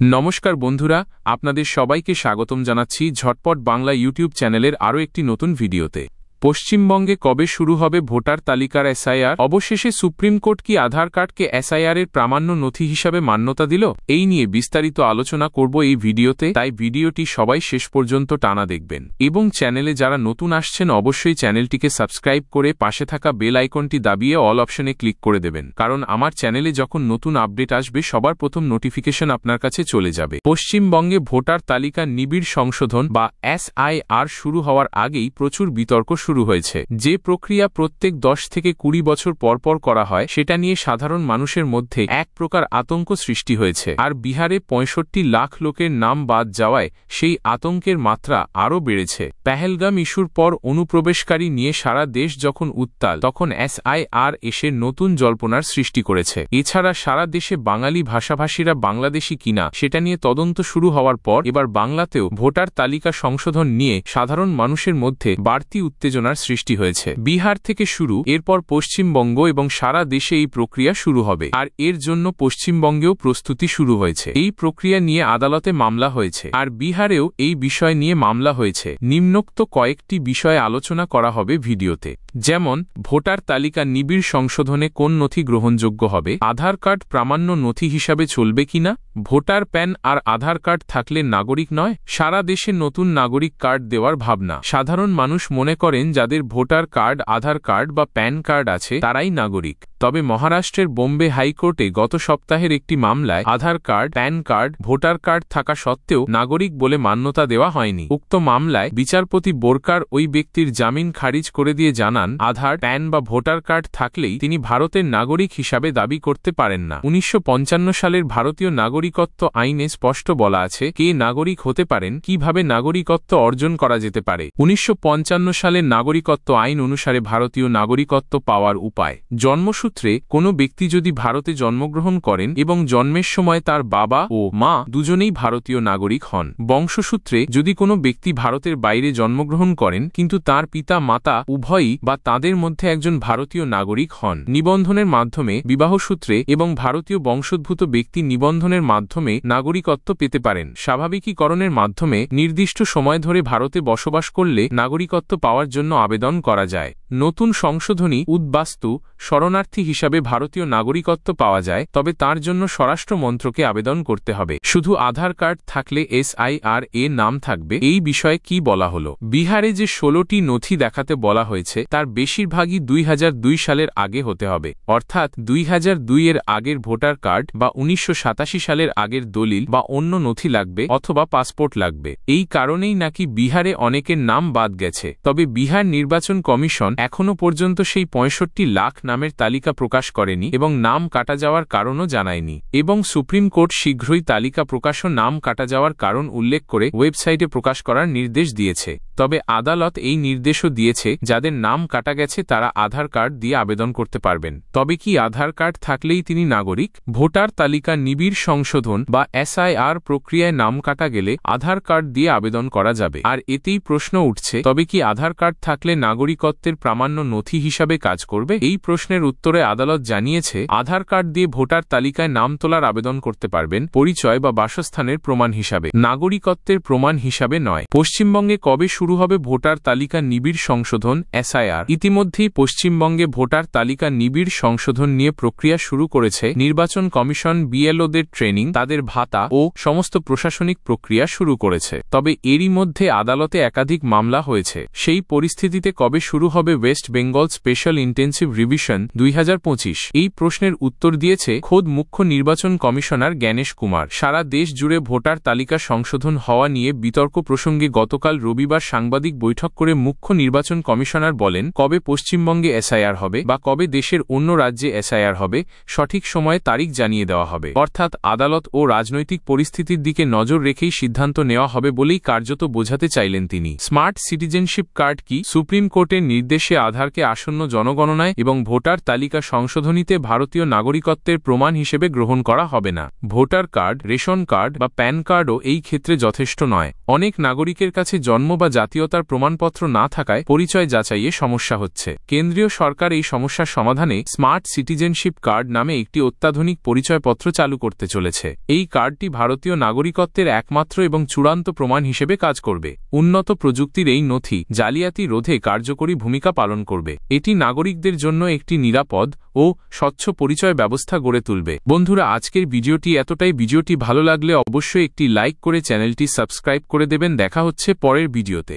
নমস্কার বন্ধুরা, আপনাদের সবাইকে স্বাগতম জানাচ্ছি ঝটপট বাংলা ইউটিউব চ্যানেলের আরও একটি নতুন ভিডিওতে। পশ্চিমবঙ্গে কবে শুরু হবে ভোটার তালিকার এসআইআর? অবশেষে সুপ্রিম কোর্ট কি আধার কার্ডকে এসআইআর-এর প্রামাণ্য নথি হিসাবে মান্যতা দিল? এই নিয়ে বিস্তারিত আলোচনা করব এই ভিডিওতে, তাই ভিডিওটি সবাই শেষ পর্যন্ত টানা দেখবেন। এবং চ্যানেলে যারা নতুন আসছেন অবশ্যই চ্যানেলটিকে সাবস্ক্রাইব করে পাশে থাকা বেল আইকনটি দাবিয়ে অল অপশনে ক্লিক করে দেবেন, কারণ আমার চ্যানেলে যখন নতুন আপডেট আসবে সবার প্রথম নোটিফিকেশন আপনার কাছে চলে যাবে। পশ্চিমবঙ্গে ভোটার তালিকা নিবিড় সংশোধন বা এসআইআর শুরু হওয়ার আগেই প্রচুর বিতর্ক শুরু হয়েছে। যে প্রক্রিয়া প্রত্যেক 10 থেকে 20 বছর পরপর করা হয় সেটা নিয়ে সাধারণ মানুষের মধ্যে এক প্রকার আতঙ্ক সৃষ্টি হয়েছে। আর বিহারে 65 লাখ লোকের নাম বাদ যাওয়ায় সেই আতঙ্কের মাত্রা আরও বেড়েছে। পেহেলগাম ইস্যুর পর অনুপ্রবেশকারী নিয়ে সারা দেশ যখন উত্তাল, তখন এসআইআর এসে নতুন জল্পনার সৃষ্টি করেছে। এছাড়া সারা দেশে বাঙালি ভাষাভাষীরা বাংলাদেশি কিনা সেটা নিয়ে তদন্ত শুরু হওয়ার পর এবার বাংলাতেও ভোটার তালিকা সংশোধন নিয়ে সাধারণ মানুষের মধ্যে বাড়তি উত্তেজনার সৃষ্টি হয়েছে। বিহার থেকে শুরু, এরপর পশ্চিমবঙ্গ এবং সারা দেশে এই প্রক্রিয়া শুরু হবে। আর এর জন্য পশ্চিমবঙ্গেও প্রস্তুতি শুরু হয়েছে। এই প্রক্রিয়া নিয়ে আদালতে মামলা হয়েছে, আর বিহারেও এই বিষয় নিয়ে মামলা হয়েছে। নিম্নোক্ত কয়েকটি বিষয়ে আলোচনা করা হবে ভিডিওতে, যেমন ভোটার তালিকা নিবিড় সংশোধনে কোন নথি গ্রহণযোগ্য হবে, আধার কার্ড প্রামাণ্য নথি হিসাবে চলবে কিনা, ভোটার প্যান আর আধার কার্ড থাকলে নাগরিক নয়, সারা দেশে নতুন নাগরিক কার্ড দেওয়ার ভাবনা। সাধারণ মানুষ মনে করেন যাদের ভোটার কার্ড, আধার কার্ড বা প্যান কার্ড আছে তারাই নাগরিক। তবে মহারাষ্ট্রের বোম্বে হাইকোর্টে গত সপ্তাহের একটি মামলায় Aadhaar card, PAN card, voter card থাকা সত্ত্বেও নাগরিক বলে মান্যতা দেওয়া হয়নি। উক্ত মামলায় বিচারপতি বোরকার ওই ব্যক্তির জামিন খারিজ করে দিয়ে জানান, আধার, প্যান বা ভোটার কার্ড থাকলেই তিনি ভারতের নাগরিক হিসাবে দাবি করতে পারেন না। 1955 সালের ভারতীয় নাগরিকত্ব আইনে স্পষ্ট বলা আছে কে নাগরিক হতে পারেন, কিভাবে নাগরিকত্ব অর্জন করা যেতে পারে। 1955 সালের নাগরিকত্ব আইন অনুসারে ভারতীয় নাগরিকত্ব পাওয়ার উপায়: জন্মসূত্রে কোনো ব্যক্তি যদি ভারতে জন্মগ্রহণ করেন এবং জন্মের সময় তার বাবা ও মা দুজনেই ভারতীয় নাগরিক হন। বংশসূত্রে যদি কোনো ব্যক্তি ভারতের বাইরে জন্মগ্রহণ করেন কিন্তু তার পিতা মাতা উভয়ই বা তাদের মধ্যে একজন ভারতীয় নাগরিক হন। নিবন্ধনের মাধ্যমে, বিবাহসূত্রে এবং ভারতীয় বংশোদ্ভূত ব্যক্তি নিবন্ধনের মাধ্যমে নাগরিকত্ব পেতে পারেন। স্বাভাবিকীকরণের মাধ্যমে নির্দিষ্ট সময় ধরে ভারতে বসবাস করলে নাগরিকত্ব পাওয়ার জন্য আবেদন করা যায়। নতুন সংশোধনী উদ্বাস্তু শরণার্থী হিসাবে ভারতীয় নাগরিকত্ব পাওয়া যায়, তবে তার জন্য স্বরাষ্ট্র মন্ত্রকে আবেদন করতে হবে। শুধু আধার কার্ড থাকলে এসআইআর এ নাম থাকবে, এই বিষয়ে কি বলা হলো? বিহারে যে 16টি নথি দেখাতে বলা হয়েছে তার বেশিরভাগই 2002 সালের আগে হতে হবে, অর্থাৎ 2002 এর আগের ভোটার কার্ড বা 1987 সালের আগের দলিল বা অন্য নথি লাগবে, অথবা পাসপোর্ট লাগবে। এই কারণেই নাকি বিহারে অনেকের নাম বাদ গেছে। তবে বিহার নির্বাচন কমিশন এখনো পর্যন্ত সেই 65 লাখ নামের তালিকা প্রকাশ করেনি এবং নাম কাটা যাওয়ার কারণও জানায়নি। এবং সুপ্রিম কোর্ট শীঘ্রই তালিকা প্রকাশ ও নাম কাটা যাওয়ার কারণ উল্লেখ করে ওয়েবসাইটে প্রকাশ করার নির্দেশ দিয়েছে। তবে আদালত এই নির্দেশও দিয়েছে যাদের নাম কাটা গেছে তারা আধার কার্ড দিয়ে আবেদন করতে পারবেন। তবে কি আধার কার্ড থাকলেই তিনি নাগরিক? ভোটার তালিকা নিবিড় সংশোধন বা এসআইআর প্রক্রিয়ায় নাম কাটা গেলে আধার কার্ড দিয়ে আবেদন করা যাবে। আর এতেই প্রশ্ন উঠছে, তবে কি আধার কার্ড থাকলে নাগরিকত্বের প্রামাণ্য নথি হিসাবে কাজ করবে? এই প্রশ্নের উত্তরে আদালত জানিয়েছে, আধার কার্ড দিয়ে ভোটার তালিকায় নাম তোলার আবেদন করতে পারবেন, পরিচয় বা বাসস্থানের প্রমাণ হিসাবে, নাগরিকত্বের প্রমাণ হিসাবে নয়। পশ্চিমবঙ্গে কবে শুরু হবে ভোটার তালিকা নিবিড় সংশোধন এসআইআর? ইতিমধ্যেই পশ্চিমবঙ্গে ভোটার তালিকা নিবিড় সংশোধন নিয়ে প্রক্রিয়া শুরু করেছে নির্বাচন কমিশন। বিএলওদের ট্রেনিং, তাদের ভাতা ও সমস্ত প্রশাসনিক প্রক্রিয়া শুরু করেছে। তবে এরই মধ্যে আদালতে একাধিক মামলা হয়েছে। সেই পরিস্থিতিতে কবে শুরু হবে West Bengal special intensive revision 2025? এই প্রশ্নের উত্তর দিয়েছে খোদ মুখ্য নির্বাচন কমিশনার জ্ঞানেশ কুমার। সারা দেশ জুড়ে ভোটার তালিকা সংশোধন হওয়া নিয়ে বিতর্ক প্রসঙ্গে গতকাল রবিবার সাংবাদিক বৈঠক করে মুখ্য নির্বাচন কমিশনার বলেন, কবে পশ্চিমবঙ্গে এসআইআর হবে বা কবে দেশের অন্য রাজ্যে এসআইআর হবে সঠিক সময়ে তারিখ জানিয়ে দেওয়া হবে। অর্থাৎ আদালত ও রাজনৈতিক পরিস্থিতির দিকে নজর রেখেই সিদ্ধান্ত নেওয়া হবে বলেই কার্যত বোঝাতে চাইলেন তিনি। স্মার্ট সিটিজেনশিপ কার্ড কি? সুপ্রিম কোর্টের নির্দেশে আধারকে আসন্ন জনগণনায় এবং ভোটার তালিকা সংশোধনীতে ভারতীয় নাগরিকত্বের প্রমাণ হিসেবে গ্রহণ করা হবে না। ভোটার কার্ড, রেশন কার্ড বা প্যান কার্ডও এই ক্ষেত্রে যথেষ্ট নয়। অনেক নাগরিকের কাছে জন্ম বা জাতীয়তার প্রমাণপত্র না থাকায় পরিচয় যাচাইয়ে সমস্যা হচ্ছে। কেন্দ্রীয় সরকার এই সমস্যার সমাধানে স্মার্ট সিটিজেনশিপ কার্ড নামে একটি অত্যাধুনিক পরিচয়পত্র চালু করতে চলেছে। এই কার্ডটি ভারতীয় নাগরিকত্বের একমাত্র এবং চূড়ান্ত প্রমাণ হিসেবে কাজ করবে। উন্নত প্রযুক্তির এই নথি জালিয়াতি রোধে কার্যকরী ভূমিকা পালন করবে। এটি নাগরিকদের জন্য একটি নিরাপদ ও স্বচ্ছ পরিচয় ব্যবস্থা গড়ে তুলবে। বন্ধুরা, আজকের ভিডিওটি এতটাই। ভিডিওটি ভালো লাগলে অবশ্যই একটি লাইক করে চ্যানেলটি সাবস্ক্রাইব করে দেবেন। দেখা হচ্ছে পরের ভিডিওতে।